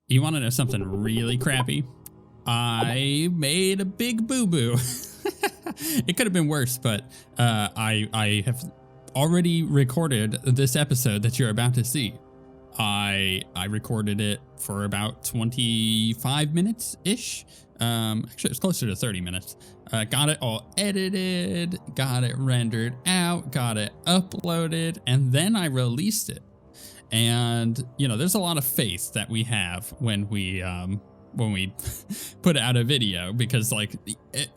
You want to know something really crappy? I made a big boo-boo. It could have been worse, but I have already recorded this episode that you're about to see. I recorded it for about 25 minutes-ish. Actually, it was closer to 30 minutes. Got it all edited, got it rendered out, got it uploaded, and then I released it. And, you know, there's a lot of faith that we have when we put out a video, because like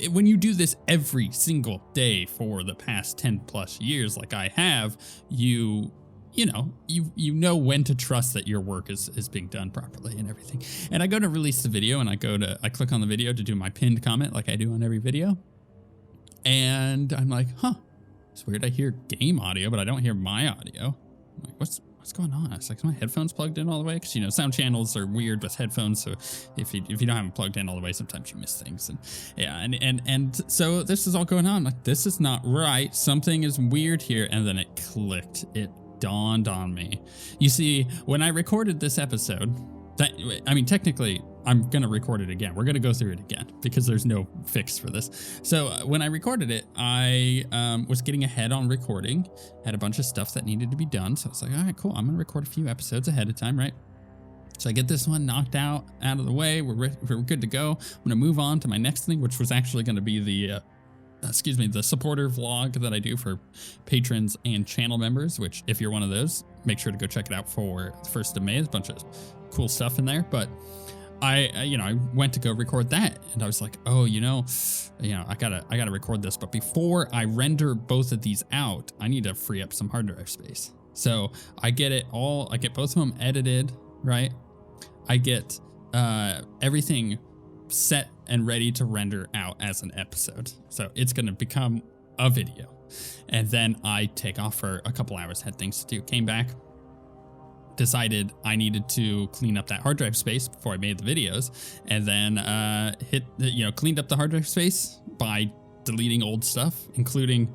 when you do this every single day for the past 10 plus years, like I have, you know when to trust that your work is being done properly and everything. And I go to release the video and I click on the video to do my pinned comment like I do on every video. And I'm like, huh, it's weird. I hear game audio, but I don't hear my audio. I'm like, what's going on? It's like, my headphones plugged in all the way? Because, you know, sound channels are weird with headphones. So if you don't have them plugged in all the way, sometimes you miss things. And yeah, and so this is all going on. I'm like, this is not right. Something is weird here. And then it clicked. It dawned on me. You see, when I recorded this episode, technically, I'm going to record it again. We're going to go through it again because there's no fix for this. So when I recorded it, I was getting ahead on recording, had a bunch of stuff that needed to be done. So I was like, all right, cool. I'm going to record a few episodes ahead of time, right? So I get this one knocked out of the way. We're good to go. I'm going to move on to my next thing, which was actually going to be the supporter vlog that I do for patrons and channel members, which if you're one of those, make sure to go check it out for the 1st of May. There's a bunch of cool stuff in there. But I went to go record that, and I was like, oh, I gotta record this. But before I render both of these out, I need to free up some hard drive space. So I get both of them edited, right? I get everything set and ready to render out as an episode. So it's going to become a video. And then I take off for a couple hours, had things to do, came back, decided I needed to clean up that hard drive space before I made the videos, and then cleaned up the hard drive space by deleting old stuff, including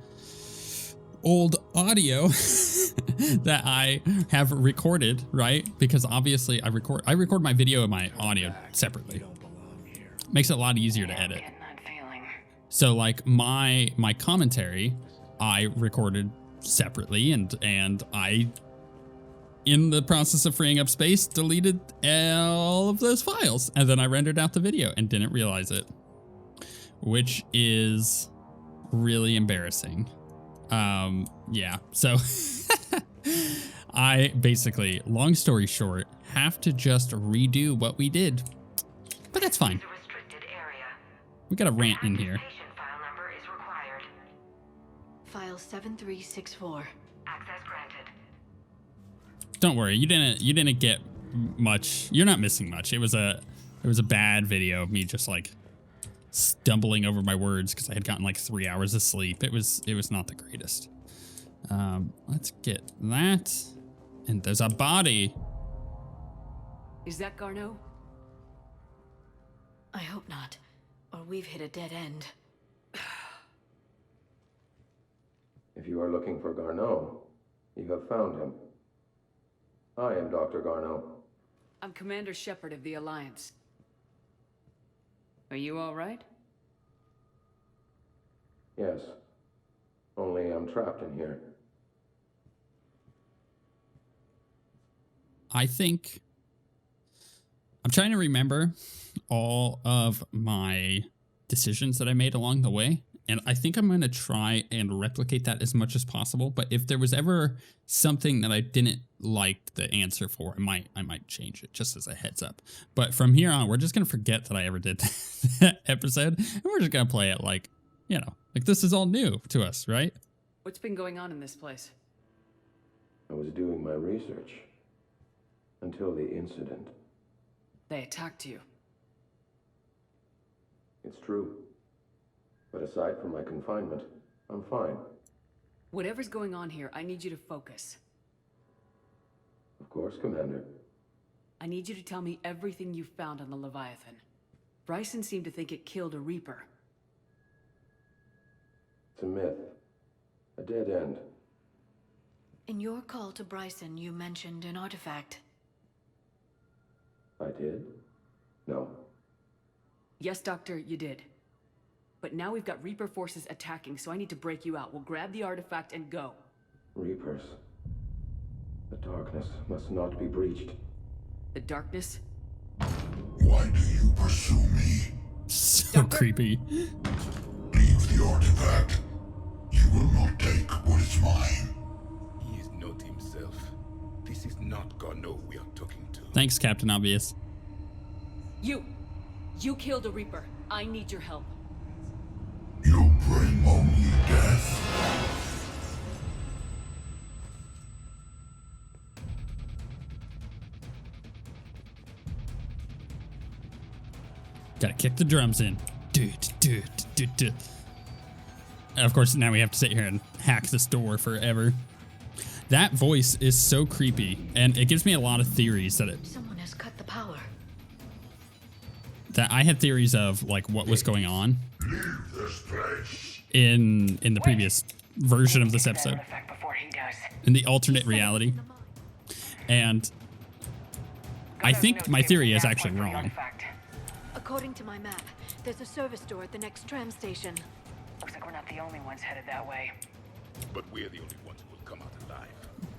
old audio that I have recorded, right? Because obviously I record my video and my audio separately. Makes it a lot easier to edit. So like my commentary, I recorded separately, and I, in the process of freeing up space, deleted all of those files, and then I rendered out the video and didn't realize it, which is really embarrassing. Yeah, so I basically, long story short, have to just redo what we did, but that's fine. We got a rant in here. File number is required. File 7364. Access granted. Don't worry, you didn't get much. You're not missing much. It was a bad video of me just like stumbling over my words because I had gotten like 3 hours of sleep. It was not the greatest. Let's get that. And there's a body. Is that Garneau? I hope not, or we've hit a dead end. If you are looking for Garneau, you have found him. I am Dr. Garneau. I'm Commander Shepard of the Alliance. Are you all right? Yes. Only I'm trapped in here. I think I'm trying to remember all of my decisions that I made along the way. And I think I'm going to try and replicate that as much as possible. But if there was ever something that I didn't like the answer for, I might change it, just as a heads up. But from here on, we're just going to forget that I ever did that episode. And we're just going to play it like, like this is all new to us, right? What's been going on in this place? I was doing my research until the incident. They attacked you. It's true. But aside from my confinement, I'm fine. Whatever's going on here, I need you to focus. Of course, Commander. I need you to tell me everything you found on the Leviathan. Bryson seemed to think it killed a Reaper. It's a myth. A dead end. In your call to Bryson, you mentioned an artifact. I did? No. Yes, Doctor, you did. But now we've got Reaper forces attacking, so I need to break you out. We'll grab the artifact and go. Reapers. The darkness must not be breached. The darkness? Why do you pursue me? So creepy. Leave the artifact. You will not take what is mine. He is not himself. This is not Garneau we are talking to. Thanks, Captain Obvious. You killed a Reaper. I need your help. You bring only death. Gotta kick the drums in. And of course, now we have to sit here and hack this door forever. That voice is so creepy, and it gives me a lot of theories Someone has cut the power. that I had theories of, like, what was going on Leave this place. in the previous version of this episode, in the alternate reality. And I think my theory is actually wrong. According to my map, there's a service door at the next tram station. Looks like we're not the only ones headed that way. But we're the only ones who will come out alive.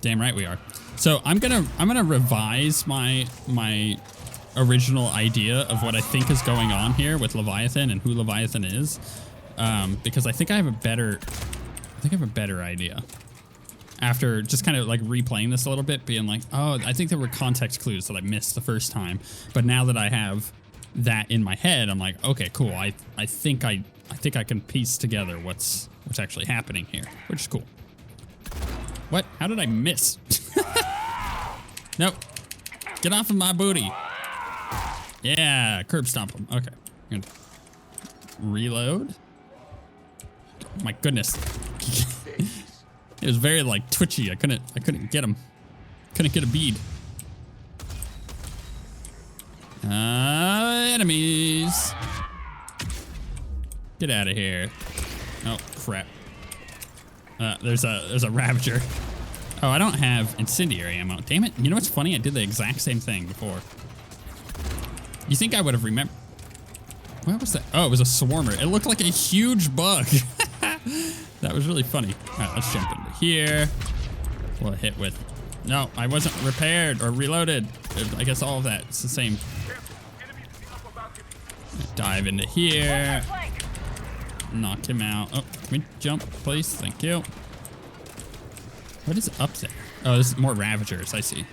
Damn right we are. So I'm gonna revise my original idea of what I think is going on here with Leviathan and who Leviathan is, because I think I have a better idea after just kind of like replaying this a little bit, being like, oh, I think there were context clues that I missed the first time, but now that I have that in my head, I'm like, okay, cool. I think I can piece together what's actually happening here, which is cool. What? How did I miss? Nope. Get off of my booty. Yeah, curb stomp him. Okay. I'm gonna reload. My goodness. It was very like twitchy. I couldn't get him. Couldn't get a bead. Enemies. Get out of here. Oh, crap. There's a Ravager. Oh, I don't have incendiary ammo. Damn it. You know what's funny? I did the exact same thing before. You think I would have remembered? What was that? Oh, it was a swarmer. It looked like a huge bug. That was really funny. All right, let's jump into here. We'll hit with... No, I wasn't repaired or reloaded. I guess all of that. It's the same. Dive into here. Knock him out. Oh, can we jump, please? Thank you. What is up there? Oh, there's more Ravagers. I see.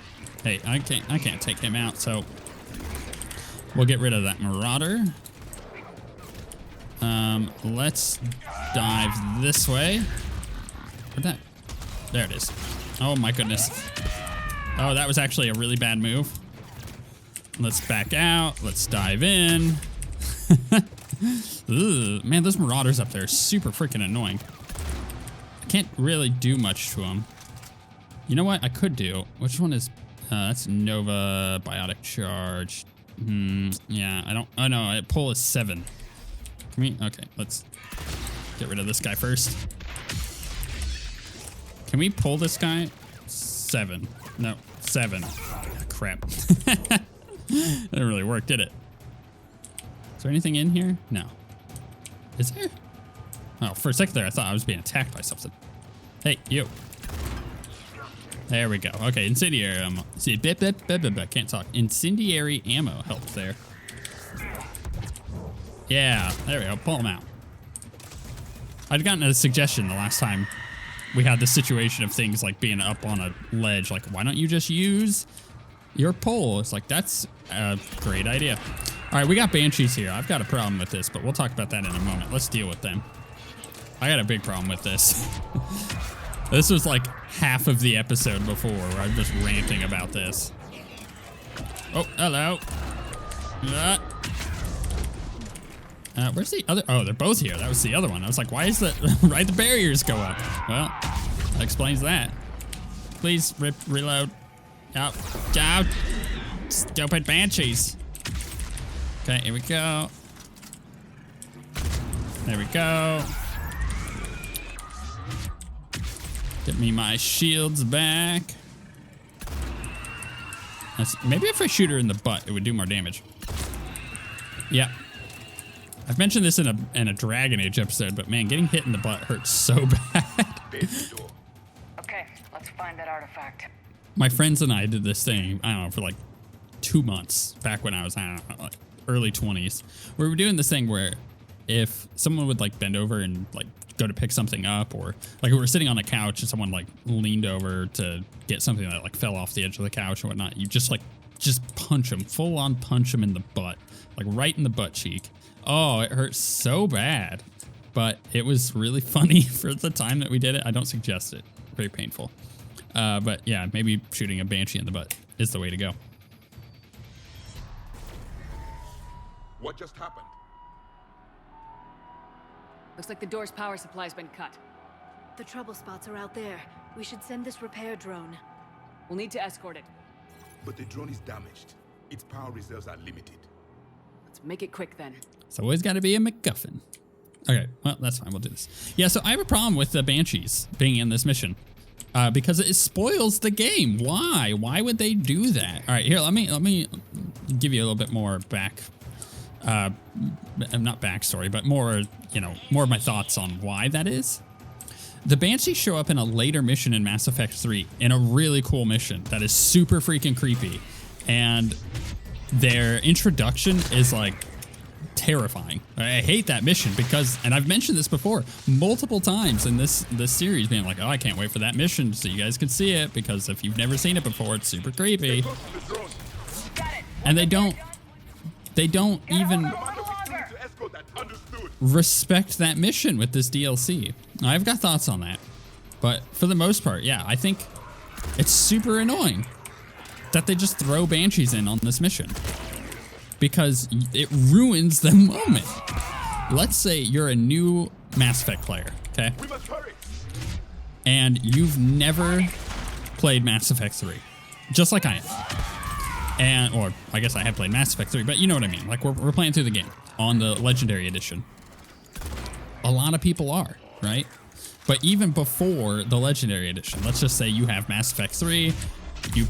Hey, I can't take him out, so we'll get rid of that Marauder. Let's dive this way. Where'd that? There it is. Oh my goodness. Oh, that was actually a really bad move. Let's back out. Let's dive in. Ugh, man, those Marauders up there are super freaking annoying. I can't really do much to them. You know what I could do? Which one is... that's Nova Biotic Charge. Yeah, I don't... Oh, no, pull is 7. Can we... Okay, let's get rid of this guy first. Can we pull this guy? 7. No, 7. Crap. That didn't really work, did it? Is there anything in here? No. Is there? Oh, for a second there, I thought I was being attacked by something. Hey, you. There we go. Okay, incendiary ammo. See, can't talk. Incendiary ammo helped there. Yeah, there we go. Pull them out. I'd gotten a suggestion the last time we had the situation of things like being up on a ledge. Like, why don't you just use your pole? It's like, that's a great idea. All right, we got Banshees here. I've got a problem with this, but we'll talk about that in a moment. Let's deal with them. I got a big problem with this. This was like half of the episode before where I'm just ranting about this. Oh, hello. Where's the other? Oh, they're both here. That was the other one. I was like, why is that? Right, the barriers go up. Well, that explains that. Please, reload. Out. Out. Stupid Banshees. Okay, here we go. There we go. Get me my shields back. Maybe if I shoot her in the butt, it would do more damage. Yeah. I've mentioned this in a Dragon Age episode, but man, getting hit in the butt hurts so bad. Okay, let's find that artifact. My friends and I did this thing, I don't know, for like 2 months back when I was, I don't know, like early 20s. We were doing this thing where if someone would like bend over and like go to pick something up, or like we were sitting on a couch and someone like leaned over to get something that like fell off the edge of the couch or whatnot, you just punch them, full on punch them in the butt, like right in the butt cheek. Oh, it hurts so bad, but it was really funny for the time that we did it. I don't suggest it. Very painful. But yeah, maybe shooting a banshee in the butt is the way to go. What just happened? Looks like the door's power supply's been cut. The trouble spots are out there. We should send this repair drone. We'll need to escort it. But the drone is damaged. Its power reserves are limited. Let's make it quick then. It's always got to be a MacGuffin. Okay, well, that's fine. We'll do this. Yeah, so I have a problem with the Banshees being in this mission. Because it spoils the game. Why? Why would they do that? All right, here, let me give you a little bit more not backstory, but more, more of my thoughts on why that is. The Banshees show up in a later mission in Mass Effect 3 in a really cool mission that is super freaking creepy. And their introduction is like terrifying. I hate that mission because, and I've mentioned this before multiple times in this series, being like, oh, I can't wait for that mission so you guys can see it, because if you've never seen it before, it's super creepy. And they don't even respect that mission with this DLC. Now, I've got thoughts on that, but for the most part, yeah, I think it's super annoying that they just throw Banshees in on this mission, because it ruins the moment. Let's say you're a new Mass Effect player, okay? And you've never played Mass Effect 3, just like I am. Or I guess I have played Mass Effect 3, but you know what I mean. Like we're playing through the game on the Legendary Edition. A lot of people are, right? But even before the Legendary Edition, let's just say you have Mass Effect 3, you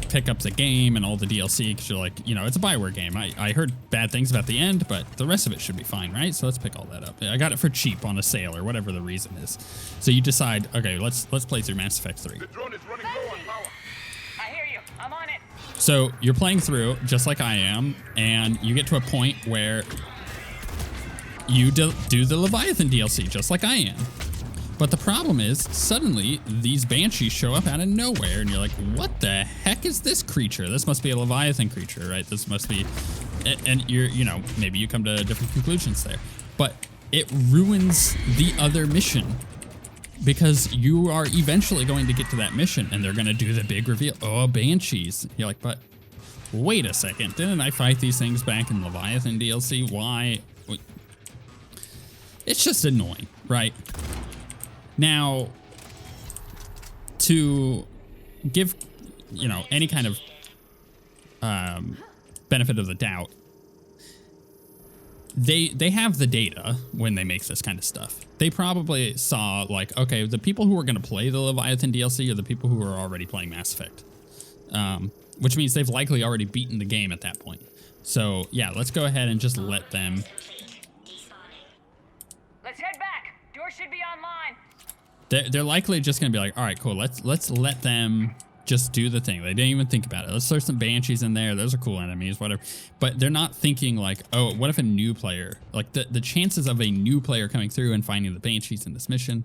pick up the game and all the DLC because you're like, it's a Bioware game. I heard bad things about the end, but the rest of it should be fine, right? So let's pick all that up. I got it for cheap on a sale or whatever the reason is. So you decide, okay, let's play through Mass Effect 3. The drone is running low on power. I hear you. I'm on it. So you're playing through just like I am, and you get to a point where you do the Leviathan DLC just like I am. But the problem is, suddenly, these Banshees show up out of nowhere, and you're like, what the heck is this creature? This must be a Leviathan creature, right? This must be... And you're, maybe you come to different conclusions there. But it ruins the other mission, because you are eventually going to get to that mission, and they're going to do the big reveal. Oh, Banshees. You're like, but wait a second. Didn't I fight these things back in Leviathan DLC? Why? It's just annoying, right? Now, to give, any kind of benefit of the doubt, they have the data when they make this kind of stuff. They probably saw, like, okay, the people who are going to play the Leviathan DLC are the people who are already playing Mass Effect, which means they've likely already beaten the game at that point. So, yeah, let's go ahead and just let them... Let's head back. Door should be online. They're likely just going to be like, all right, cool, let's let them just do the thing. They didn't even think about it. Let's throw some Banshees in there. Those are cool enemies, whatever. But they're not thinking like, oh, what if a new player, like the chances of a new player coming through and finding the Banshees in this mission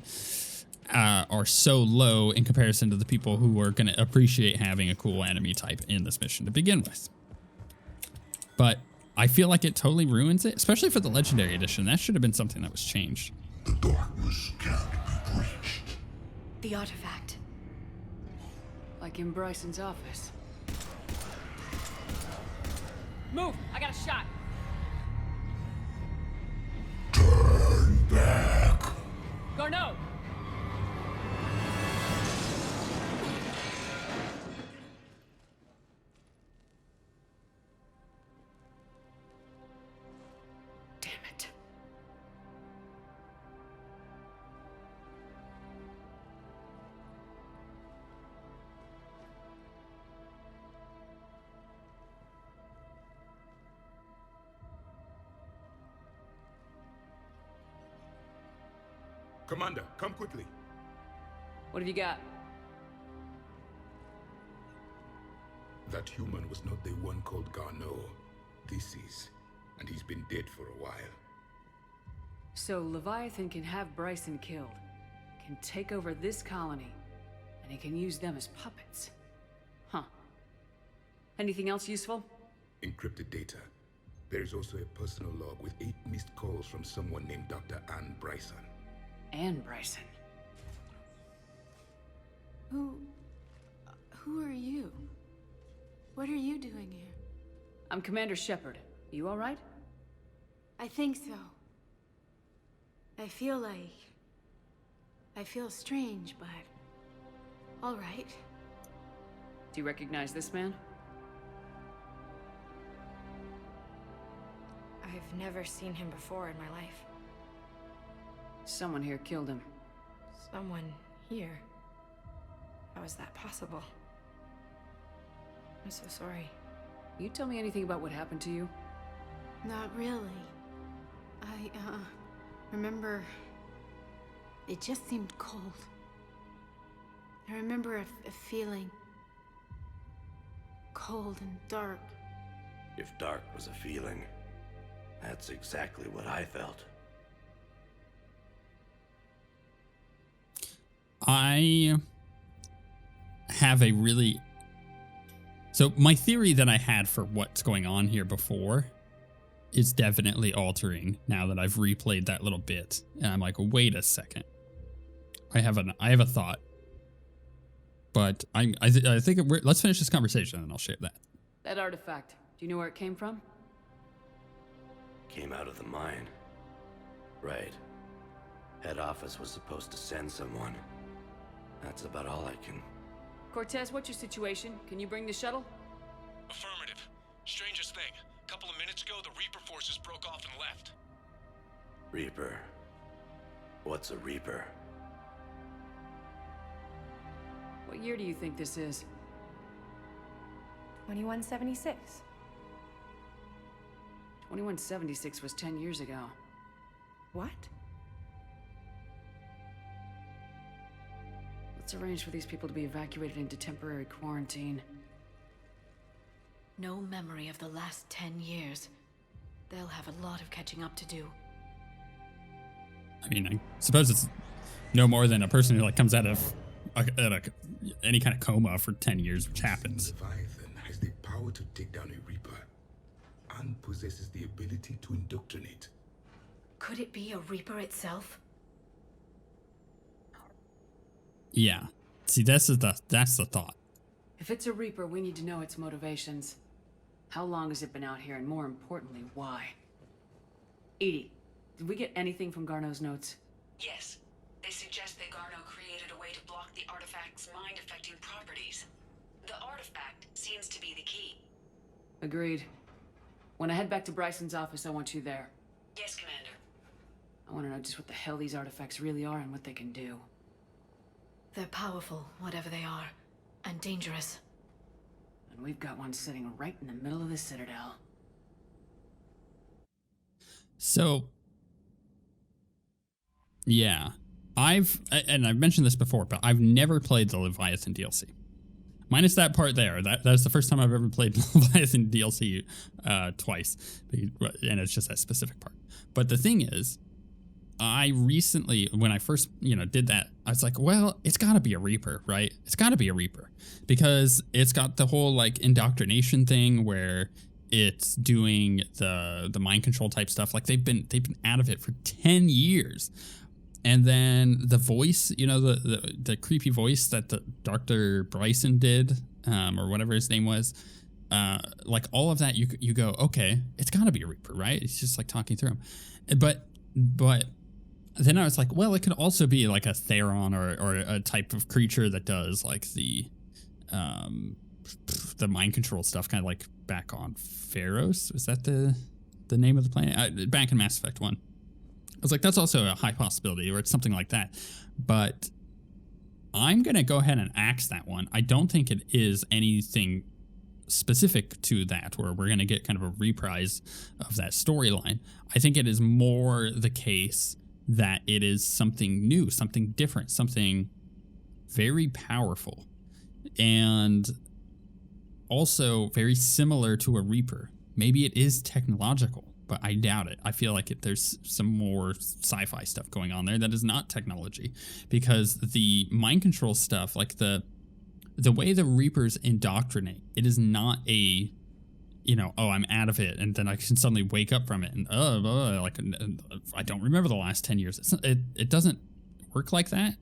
are so low in comparison to the people who are going to appreciate having a cool enemy type in this mission to begin with. But I feel like it totally ruins it, especially for the Legendary Edition. That should have been something that was changed. The darkness can't be breached. The artifact. Like in Bryson's office. Move! I got a shot! Turn back. Garneau! Damn it. Commander, come quickly. What have you got? That human was not the one called Garneau. This is, and he's been dead for a while. So Leviathan can have Bryson killed, can take over this colony, and he can use them as puppets. Huh. Anything else useful? Encrypted data. There is also a personal log with 8 missed calls from someone named Dr. Ann Bryson. Ann Bryson. Who are you? What are you doing here? I'm Commander Shepard. You all right? I think so. I feel strange, but all right. Do you recognize this man? I've never seen him before in my life. Someone here killed him. Someone here. How is that possible? I'm so sorry. You tell me anything about what happened to you? Not really. I remember it just seemed cold. I remember a feeling cold and dark. If dark was a feeling, that's exactly what I felt. I have a really... So my theory that I had for what's going on here before is definitely altering now that I've replayed that little bit. And I'm like, wait a second. I have a thought. But I think let's finish this conversation and I'll share that. That artifact, do you know where it came from? Came out of the mine. Right. Head office was supposed to send someone. That's about all I can... Cortez, what's your situation? Can you bring the shuttle? Affirmative. Strangest thing. A couple of minutes ago, the Reaper forces broke off and left. Reaper. What's a Reaper? What year do you think this is? 2176. 2176 was 10 years ago. What? Let's arrange for these people to be evacuated into temporary quarantine. No memory of the last 10 years. They'll have a lot of catching up to do. I mean, I suppose it's no more than a person who like comes out of any kind of coma for 10 years, which happens. Leviathan has the power to take down a Reaper, and possesses the ability to indoctrinate. Could it be a Reaper itself? Yeah. See, that's the thought. If it's a Reaper, we need to know its motivations. How long has it been out here, and more importantly, why? Edie, did we get anything from Garneau's notes? Yes. They suggest that Garneau created a way to block the artifact's mind-affecting properties. The artifact seems to be the key. Agreed. When I head back to Bryson's office, I want you there. Yes, Commander. I want to know just what the hell these artifacts really are and what they can do. They're powerful, whatever they are, and dangerous. And we've got one sitting right in the middle of the Citadel. So, yeah, I've mentioned this before, but I've never played the Leviathan DLC. Minus that part there. That's the first time I've ever played Leviathan DLC twice, and it's just that specific part. But the thing is, I recently, when I first, did that, I was like, well, it's got to be a Reaper, right? It's got to be a Reaper because it's got the whole like indoctrination thing where it's doing the mind control type stuff. Like they've been out of it for 10 years. And then the voice, the creepy voice that the Dr. Bryson did, or whatever his name was, like all of that, you go, okay, it's got to be a Reaper, right? It's just like talking through him. But then I was like, well, it could also be like a Theron or a type of creature that does like the mind control stuff, kind of like back on Pharos. Was that the name of the planet? Back in Mass Effect 1. I was like, that's also a high possibility, or it's something like that. But I'm going to go ahead and axe that one. I don't think it is anything specific to that, where we're going to get kind of a reprise of that storyline. I think it is more the case that it is something new, something different, something very powerful, and also very similar to a Reaper. Maybe it is technological, but I doubt it. I feel like there's some more sci-fi stuff going on there that is not technology, because the mind control stuff, like the way the Reapers indoctrinate, it is not a, you know, oh, I'm out of it, and then I can suddenly wake up from it, and like I don't remember the last 10 years. It doesn't work like that.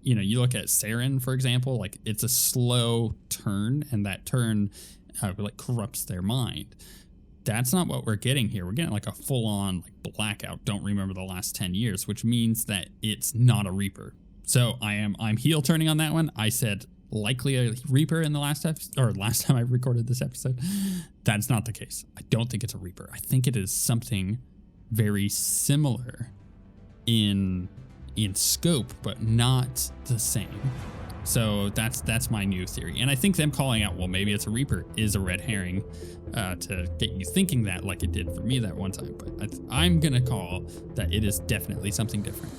You know, you look at Saren, for example, like it's a slow turn, and that turn like corrupts their mind. That's not what we're getting here. We're getting like a full-on like blackout, don't remember the last 10 years, which means that it's not a Reaper. So I'm heel turning on that one. I said likely a Reaper in the last episode, or last time I recorded this episode. That's not the case. I don't think it's a Reaper. I think it is something very similar in scope, but not the same. So that's my new theory. And I think them calling out, well, maybe it's a Reaper, is a red herring to get you thinking that, like it did for me that one time. But I'm going to call that it is definitely something different.